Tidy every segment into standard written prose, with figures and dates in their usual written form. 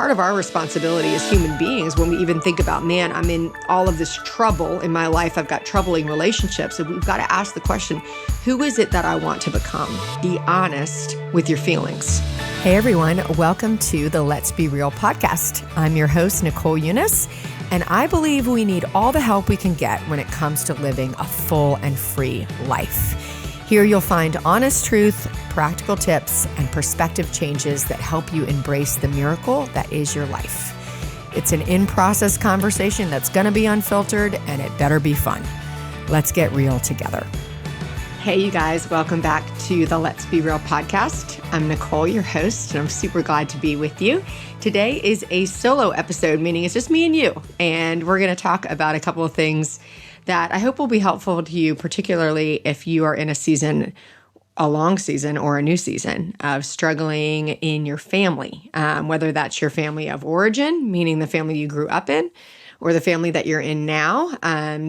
part of our responsibility as human beings when we even think about, man, I'm in all of this trouble in my life. I've got troubling relationships. And we've got to ask the question, who is it that I want to become? Be honest with your feelings. Hey everyone, welcome to the Let's Be Real podcast. I'm your host, Nicole Eunice, and I believe we need all the help we can get when it comes to living a full and free life. Here you'll find honest truth, practical tips, and perspective changes that help you embrace the miracle that is your life. It's an in-process conversation that's going to be unfiltered, and it better be fun. Let's get real together. Hey, you guys, welcome back to the Let's Be Real podcast. I'm Nicole, your host, and I'm super glad to be with you. Today is a solo episode, meaning it's just me and you, and we're going to talk about a couple of things that I hope will be helpful to you, particularly if you are in a long season or a new season of struggling in your family, whether that's your family of origin, meaning the family you grew up in, or the family that you're in now.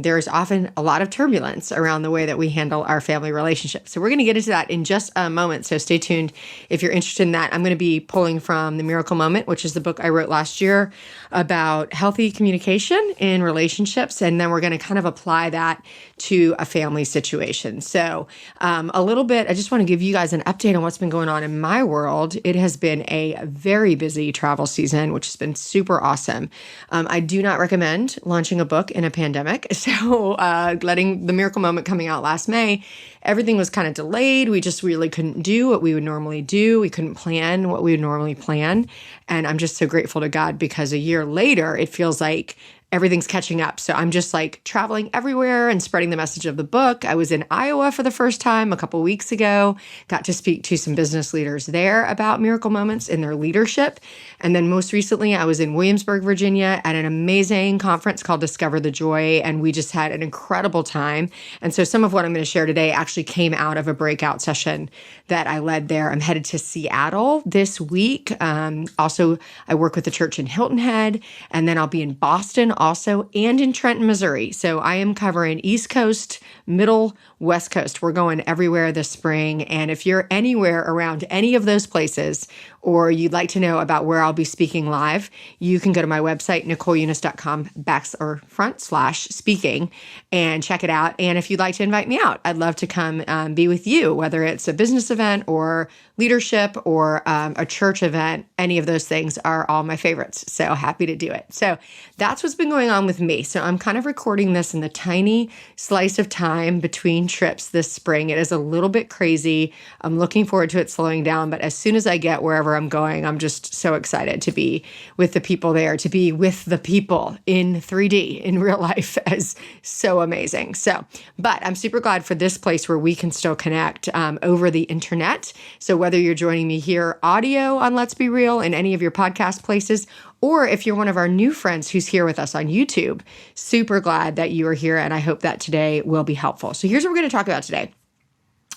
There's often a lot of turbulence around the way that we handle our family relationships. So we're going to get into that in just a moment. So stay tuned if you're interested in that. I'm going to be pulling from The Miracle Moment, which is the book I wrote last year about healthy communication in relationships. And then we're going to kind of apply that to a family situation. So a little bit, I just want to give you guys an update on what's been going on in my world. It has been a very busy travel season, which has been super awesome. I do not recommend launching a book in a pandemic. So letting The Miracle Moment coming out last May, everything was kind of delayed. We just really couldn't do what we would normally do. We couldn't plan what we would normally plan. And I'm just so grateful to God because a year later, it feels like everything's catching up. So I'm just like traveling everywhere and spreading the message of the book. I was in Iowa for the first time a couple of weeks ago, got to speak to some business leaders there about miracle moments in their leadership. And then most recently, I was in Williamsburg, Virginia at an amazing conference called Discover the Joy. And we just had an incredible time. And so some of what I'm going to share today actually came out of a breakout session that I led there. I'm headed to Seattle this week. Also, I work with the church in Hilton Head, and then I'll be in Boston also, and in Trenton, Missouri. So I am covering East Coast, Middle, West Coast. We're going everywhere this spring. And if you're anywhere around any of those places, or you'd like to know about where I'll be speaking live, you can go to my website, NicoleEunice.com/speaking and check it out. And if you'd like to invite me out, I'd love to come be with you, whether it's a business event or leadership or a church event. Any of those things are all my favorites. So happy to do it. So that's what's been going on with me. So I'm kind of recording this in the tiny slice of time between trips this spring. It is a little bit crazy. I'm looking forward to it slowing down. But as soon as I get wherever I'm going, I'm just so excited to be with the people there, to be with the people in 3D, in real life, as so amazing. So, but I'm super glad for this place where we can still connect over the internet. So whether you're joining me here audio on Let's Be Real in any of your podcast places, or if you're one of our new friends who's here with us on YouTube, super glad that you are here. And I hope that today will be helpful. So here's what we're going to talk about today.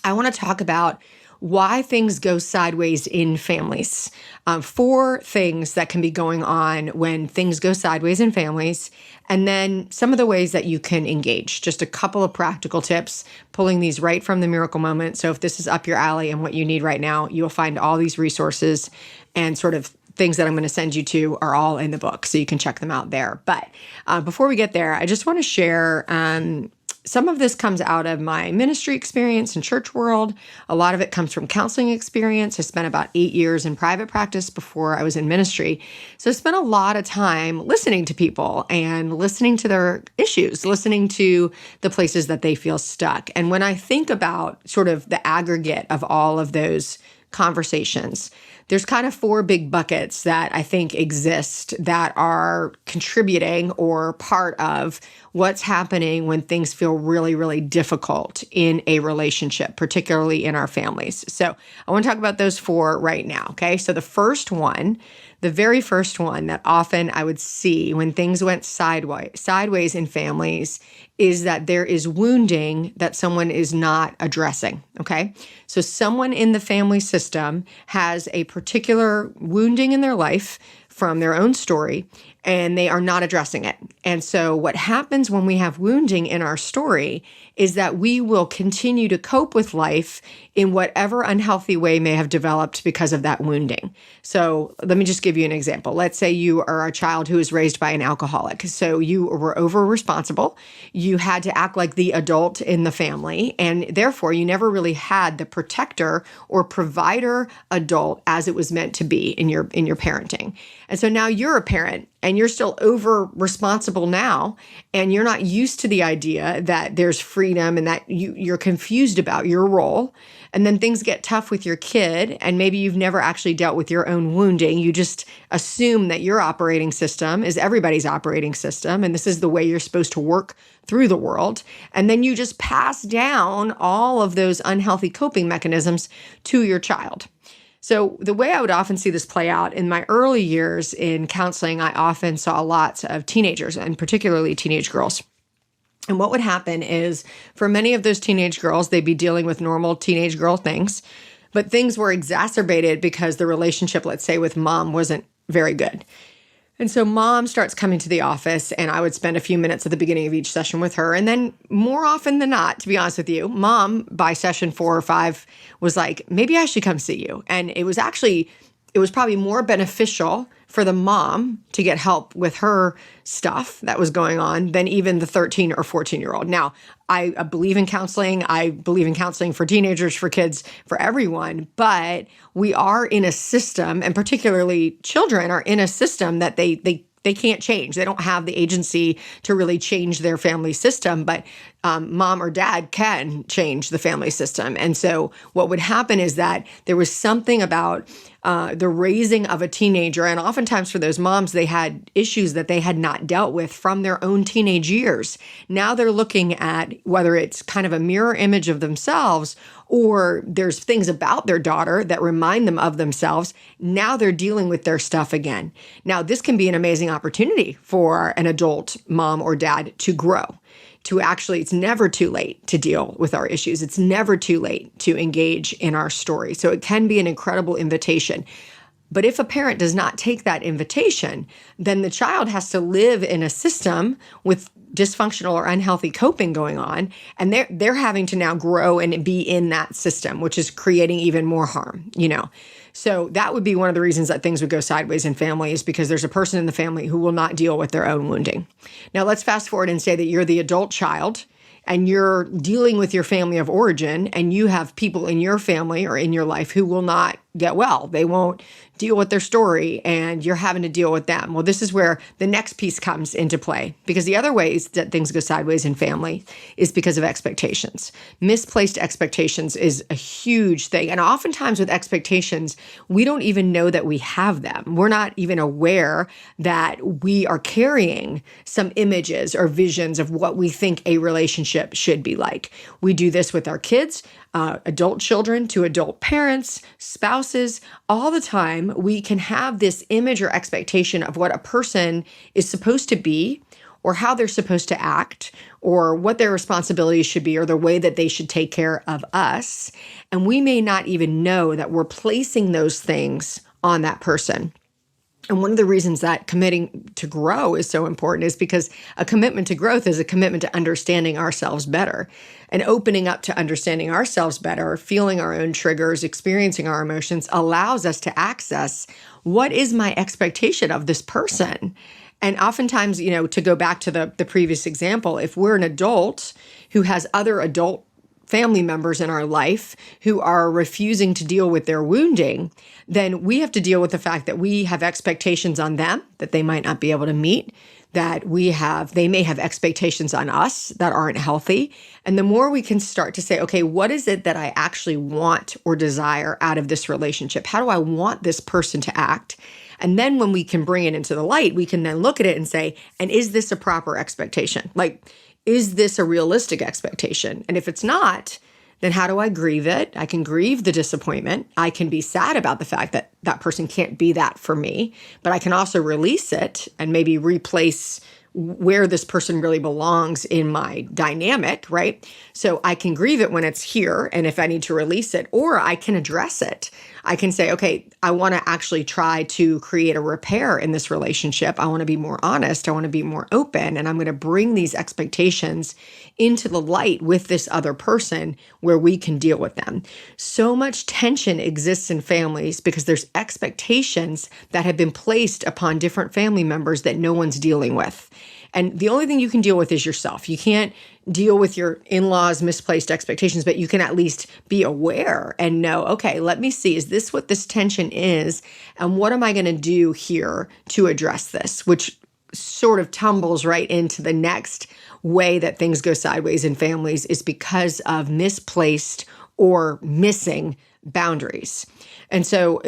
I want to talk about why things go sideways in families. 4 things that can be going on when things go sideways in families, and then some of the ways that you can engage. Just a couple of practical tips, pulling these right from the Miracle Moment. So if this is up your alley and what you need right now, you'll find all these resources and sort of things that I'm going to send you to are all in the book, so you can check them out there. But before we get there, I just want to share some of this comes out of my ministry experience in church world. A lot of it comes from counseling experience. I spent about 8 years in private practice before I was in ministry. So I spent a lot of time listening to people and listening to their issues, listening to the places that they feel stuck. And when I think about sort of the aggregate of all of those conversations, there's kind of 4 big buckets that I think exist that are contributing or part of what's happening when things feel really, really difficult in a relationship, particularly in our families. So I want to talk about those 4 right now, okay? So the very first one that often I would see when things went sideways in families is that there is wounding that someone is not addressing, okay? So someone in the family system has a particular wounding in their life from their own story, and they are not addressing it. And so what happens when we have wounding in our story is that we will continue to cope with life in whatever unhealthy way may have developed because of that wounding. So let me just give you an example. Let's say you are a child who was raised by an alcoholic. So you were over responsible. You had to act like the adult in the family, and therefore you never really had the protector or provider adult as it was meant to be in your parenting. And so now you're a parent and you're still over responsible now, and you're not used to the idea that there's freedom and that you're confused about your role. And then things get tough with your kid, and maybe you've never actually dealt with your own wounding. You just assume that your operating system is everybody's operating system, and this is the way you're supposed to work through the world. And then you just pass down all of those unhealthy coping mechanisms to your child. So the way I would often see this play out in my early years in counseling, I often saw lots of teenagers, and particularly teenage girls. And what would happen is for many of those teenage girls, they'd be dealing with normal teenage girl things, but things were exacerbated because the relationship, let's say, with mom wasn't very good. And so mom starts coming to the office, and I would spend a few minutes at the beginning of each session with her. And then more often than not, to be honest with you, mom by session 4 or 5 was like, maybe I should come see you. And it was probably more beneficial for the mom to get help with her stuff that was going on than even the 13 or 14-year-old. Now, I believe in counseling. I believe in counseling for teenagers, for kids, for everyone. But we are in a system, and particularly children are in a system that they can't change. They don't have the agency to really change their family system, but mom or dad can change the family system. And so what would happen is that there was something about the raising of a teenager, and oftentimes for those moms, they had issues that they had not dealt with from their own teenage years. Now they're looking at whether it's kind of a mirror image of themselves or there's things about their daughter that remind them of themselves. Now they're dealing with their stuff again. Now, this can be an amazing opportunity for an adult mom or dad to grow. It's never too late to deal with our issues. It's never too late to engage in our story. So it can be an incredible invitation. But if a parent does not take that invitation, then the child has to live in a system with dysfunctional or unhealthy coping going on, and they're having to now grow and be in that system, which is creating even more harm, So that would be one of the reasons that things would go sideways in families, because there's a person in the family who will not deal with their own wounding. Now let's fast forward and say that you're the adult child and you're dealing with your family of origin, and you have people in your family or in your life who will not get well. They won't deal with their story, and you're having to deal with them. Well, this is where the next piece comes into play, because the other ways that things go sideways in family is because of expectations. Misplaced expectations is a huge thing. And oftentimes with expectations, we don't even know that we have them. We're not even aware that we are carrying some images or visions of what we think a relationship should be like. We do this with our kids, adult children to adult parents, spouses, all the time. We can have this image or expectation of what a person is supposed to be, or how they're supposed to act, or what their responsibilities should be, or the way that they should take care of us. And we may not even know that we're placing those things on that person. And one of the reasons that committing to grow is so important is because a commitment to growth is a commitment to understanding ourselves better, and opening up to understanding ourselves better, feeling our own triggers, experiencing our emotions allows us to access what is my expectation of this person. And oftentimes, to go back to the previous example, if we're an adult who has other adult family members in our life who are refusing to deal with their wounding, then we have to deal with the fact that we have expectations on them that they might not be able to meet, that they may have expectations on us that aren't healthy. And the more we can start to say, okay, what is it that I actually want or desire out of this relationship? How do I want this person to act? And then when we can bring it into the light, we can then look at it and say, and is this a proper expectation? Is this a realistic expectation? And if it's not, then how do I grieve it? I can grieve the disappointment. I can be sad about the fact that that person can't be that for me, but I can also release it and maybe replace where this person really belongs in my dynamic, right? So I can grieve it when it's here, and if I need to release it, or I can address it. I can say, okay, I want to actually try to create a repair in this relationship. I want to be more honest. I want to be more open. And I'm going to bring these expectations into the light with this other person where we can deal with them. So much tension exists in families because there's expectations that have been placed upon different family members that no one's dealing with. And the only thing you can deal with is yourself. You can't deal with your in-laws' misplaced expectations, but you can at least be aware and know, okay, let me see, is this what this tension is? And what am I going to do here to address this? Which sort of tumbles right into the next way that things go sideways in families is because of misplaced or missing boundaries. And so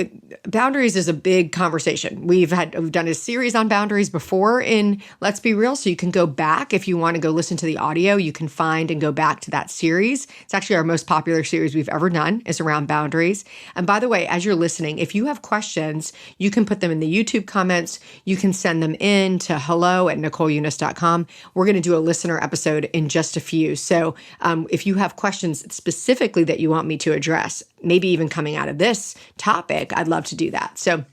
boundaries is a big conversation. We've done a series on boundaries before in Let's Be Real. So you can go back if you want to go listen to the audio, you can find and go back to that series. It's actually our most popular series we've ever done is around boundaries. And by the way, as you're listening, if you have questions, you can put them in the YouTube comments. You can send them in to hello@NicoleUnice.com. We're going to do a listener episode in just a few. So if you have questions specifically that you want me to address, maybe even coming out of this topic, I'd love to do that. So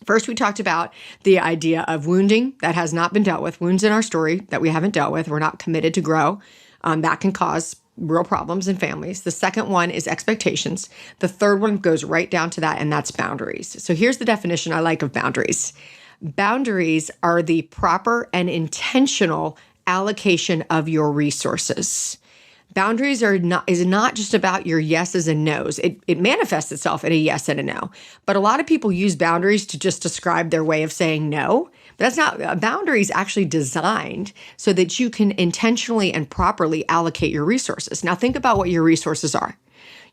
first, we talked about the idea of wounding that has not been dealt with, wounds in our story that we haven't dealt with. We're not committed to grow. That can cause real problems in families. The second one is expectations. The third one goes right down to that, and that's boundaries. So here's the definition I like of boundaries. Boundaries are the proper and intentional allocation of your resources. Boundaries is not just about your yeses and nos. It manifests itself in a yes and a no. But a lot of people use boundaries to just describe their way of saying no. But that's not, a boundary is actually designed so that you can intentionally and properly allocate your resources. Now think about what your resources are.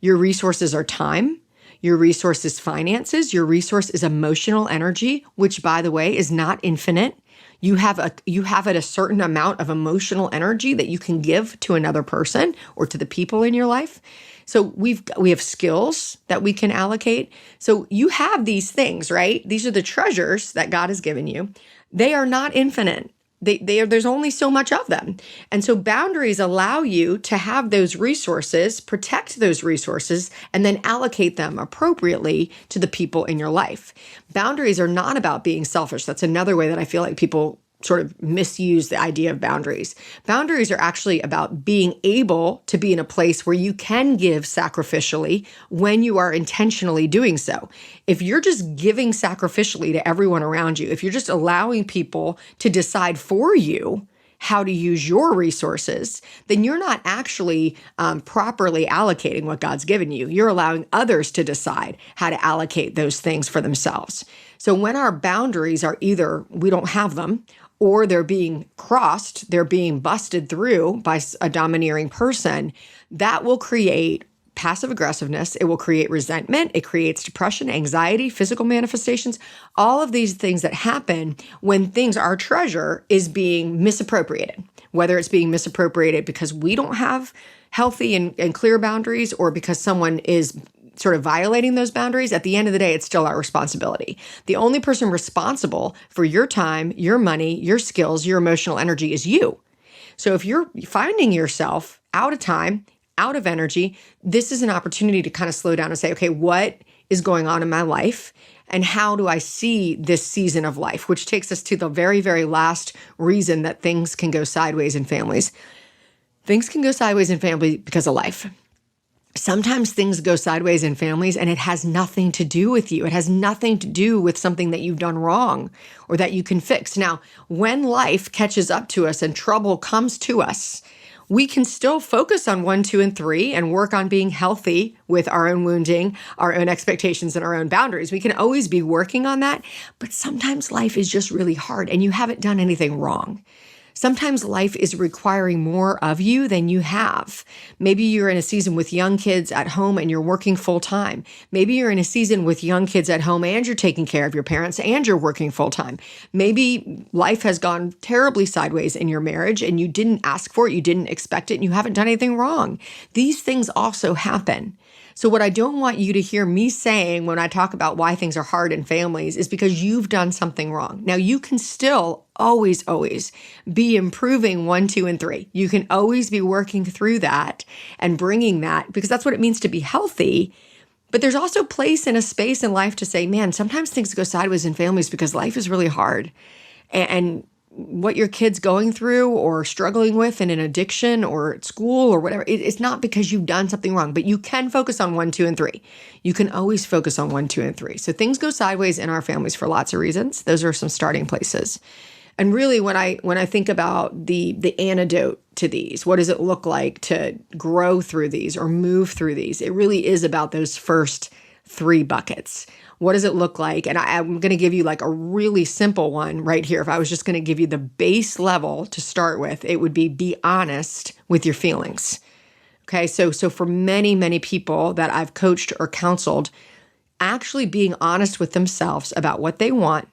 Your resources are time. Your resource is finances. Your resource is emotional energy, which, by the way, is not infinite. You have a certain amount of emotional energy that you can give to another person or to the people in your life. So we have skills that we can allocate. So you have these things, right? These are the treasures that God has given you. They are not infinite. There's only so much of them. And so boundaries allow you to have those resources, protect those resources, and then allocate them appropriately to the people in your life. Boundaries are not about being selfish. That's another way that I feel like people sort of misuse the idea of boundaries. Boundaries are actually about being able to be in a place where you can give sacrificially when you are intentionally doing so. If you're just giving sacrificially to everyone around you, if you're just allowing people to decide for you how to use your resources, then you're not actually properly allocating what God's given you. You're allowing others to decide how to allocate those things for themselves. So when our boundaries are either we don't have them, or they're being crossed, they're being busted through by a domineering person, that will create passive aggressiveness. It will create resentment. It creates depression, anxiety, physical manifestations, all of these things that happen when our treasure is being misappropriated, whether it's being misappropriated because we don't have healthy and clear boundaries or because someone is sort of violating those boundaries. At the end of the day, it's still our responsibility. The only person responsible for your time, your money, your skills, your emotional energy is you. So if you're finding yourself out of time, out of energy, this is an opportunity to kind of slow down and say, okay, what is going on in my life? And how do I see this season of life? Which takes us to the very, very last reason that things can go sideways in families. Things can go sideways in families because of life. Sometimes things go sideways in families and it has nothing to do with you. It has nothing to do with something that you've done wrong or that you can fix. Now, when life catches up to us and trouble comes to us, we can still focus on 1, 2, and 3 and work on being healthy with our own wounding, our own expectations, and our own boundaries. We can always be working on that, but sometimes life is just really hard and you haven't done anything wrong. Sometimes life is requiring more of you than you have. Maybe you're in a season with young kids at home and you're working full time. Maybe you're in a season with young kids at home and you're taking care of your parents and you're working full time. Maybe life has gone terribly sideways in your marriage and you didn't ask for it, you didn't expect it, and you haven't done anything wrong. These things also happen. So what I don't want you to hear me saying when I talk about why things are hard in families is because you've done something wrong. Now, you can still always be improving 1, 2, and 3. You can always be working through that and bringing that because that's what it means to be healthy. But there's also place and a space in life to say, man, sometimes things go sideways in families because life is really hard. And what your kid's going through or struggling with in an addiction or at school or whatever, it's not because you've done something wrong, but you can focus on 1, 2, and 3. You can always focus on 1, 2, and 3. So things go sideways in our families for lots of reasons. Those are some starting places. And really, when I think about the antidote to these, what does it look like to grow through these or move through these? It really is about those first 3 buckets. What does it look like? And I'm going to give you like a really simple one right here. If I was just going to give you the base level to start with, it would be honest with your feelings. Okay, so for many, many people that I've coached or counseled, actually being honest with themselves about what they want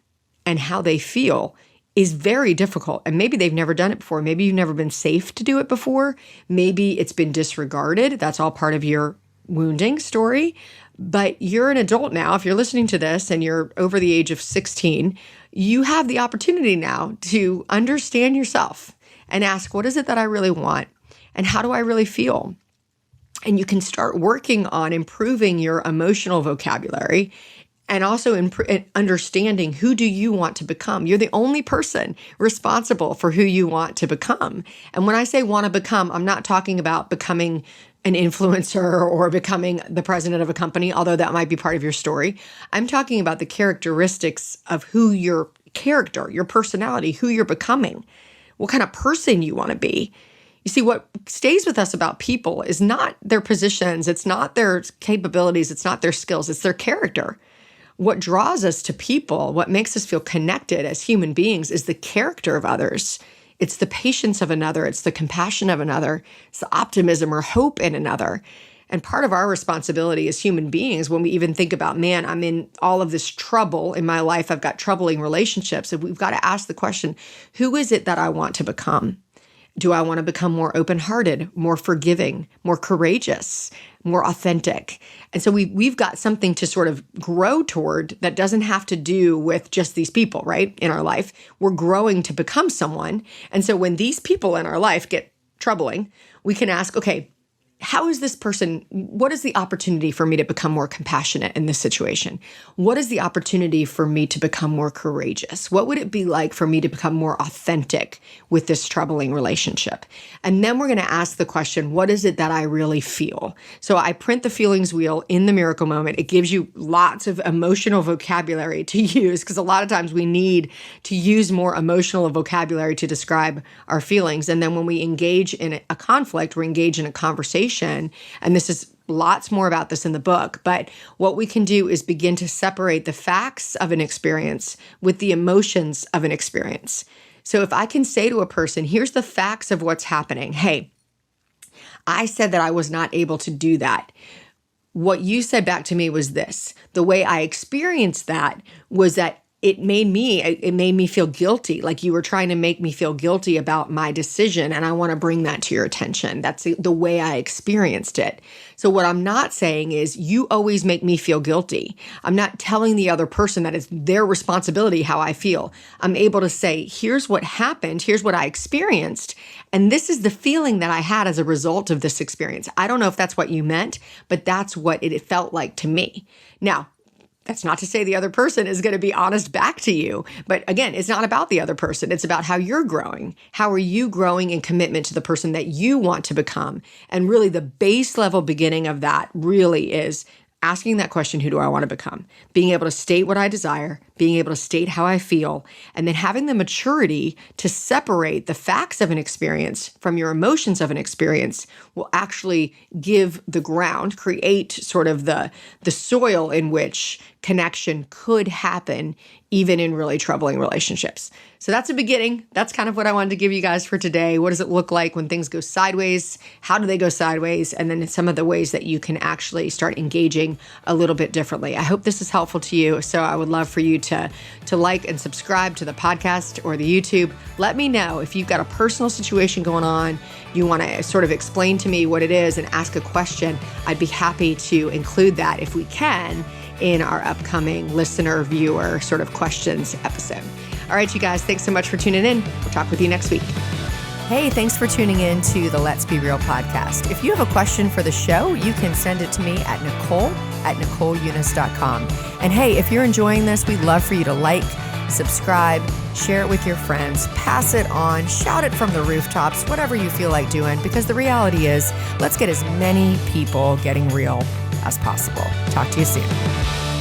and how they feel is very difficult. And maybe they've never done it before. Maybe you've never been safe to do it before. Maybe it's been disregarded. That's all part of your wounding story. But you're an adult now. If you're listening to this and you're over the age of 16, you have the opportunity now to understand yourself and ask, what is it that I really want? And how do I really feel? And you can start working on improving your emotional vocabulary and also understanding, who do you want to become? You're the only person responsible for who you want to become. And when I say want to become, I'm not talking about becoming an influencer or becoming the president of a company, although that might be part of your story. I'm talking about the characteristics of who your character, your personality, who you're becoming, what kind of person you want to be. You see, what stays with us about people is not their positions, it's not their capabilities, it's not their skills, it's their character. What draws us to people, what makes us feel connected as human beings, is the character of others. It's the patience of another. It's the compassion of another. It's the optimism or hope in another. And part of our responsibility as human beings, when we even think about, man, I'm in all of this trouble in my life, I've got troubling relationships, and we've got to ask the question, who is it that I want to become? Do I want to become more open-hearted, more forgiving, more courageous, more authentic? And so we've got something to sort of grow toward that doesn't have to do with just these people, right, in our life. We're growing to become someone. And so when these people in our life get troubling, we can ask, okay, how is this person, what is the opportunity for me to become more compassionate in this situation? What is the opportunity for me to become more courageous? What would it be like for me to become more authentic with this troubling relationship? And then we're going to ask the question, what is it that I really feel? So I print the feelings wheel in the Miracle Moment. It gives you lots of emotional vocabulary to use, because a lot of times we need to use more emotional vocabulary to describe our feelings. And then when we engage in a conflict, we engage in a conversation. And this is lots more about this in the book, but what we can do is begin to separate the facts of an experience with the emotions of an experience. So if I can say to a person, here's the facts of what's happening. Hey, I said that I was not able to do that. What you said back to me was this. The way I experienced that was that it made me feel guilty, like you were trying to make me feel guilty about my decision, and I want to bring that to your attention. That's the way I experienced it. So what I'm not saying is you always make me feel guilty. I'm not telling the other person that it's their responsibility how I feel. I'm able to say, here's what happened, here's what I experienced, and this is the feeling that I had as a result of this experience. I don't know if that's what you meant, but that's what it felt like to me. Now, that's not to say the other person is going to be honest back to you. But again, it's not about the other person. It's about how you're growing. How are you growing in commitment to the person that you want to become? And really the base level beginning of that really is asking that question, who do I want to become? Being able to state what I desire, being able to state how I feel, and then having the maturity to separate the facts of an experience from your emotions of an experience will actually give the ground, create sort of the soil in which connection could happen even in really troubling relationships. So that's a beginning. That's kind of what I wanted to give you guys for today. What does it look like when things go sideways? How do they go sideways? And then some of the ways that you can actually start engaging a little bit differently. I hope this is helpful to you. So I would love for you to like and subscribe to the podcast or the YouTube. Let me know if you've got a personal situation going on, you want to sort of explain to me what it is and ask a question. I'd be happy to include that if we can in our upcoming listener viewer sort of questions episode. All right, you guys, thanks so much for tuning in. We'll talk with you next week. Hey, thanks for tuning in to the Let's Be Real podcast. If you have a question for the show, you can send it to me at Nicole at NicoleEunice.com. And hey, if you're enjoying this, we'd love for you to like, subscribe, share it with your friends, pass it on, shout it from the rooftops, whatever you feel like doing, because the reality is, let's get as many people getting real as possible. Talk to you soon.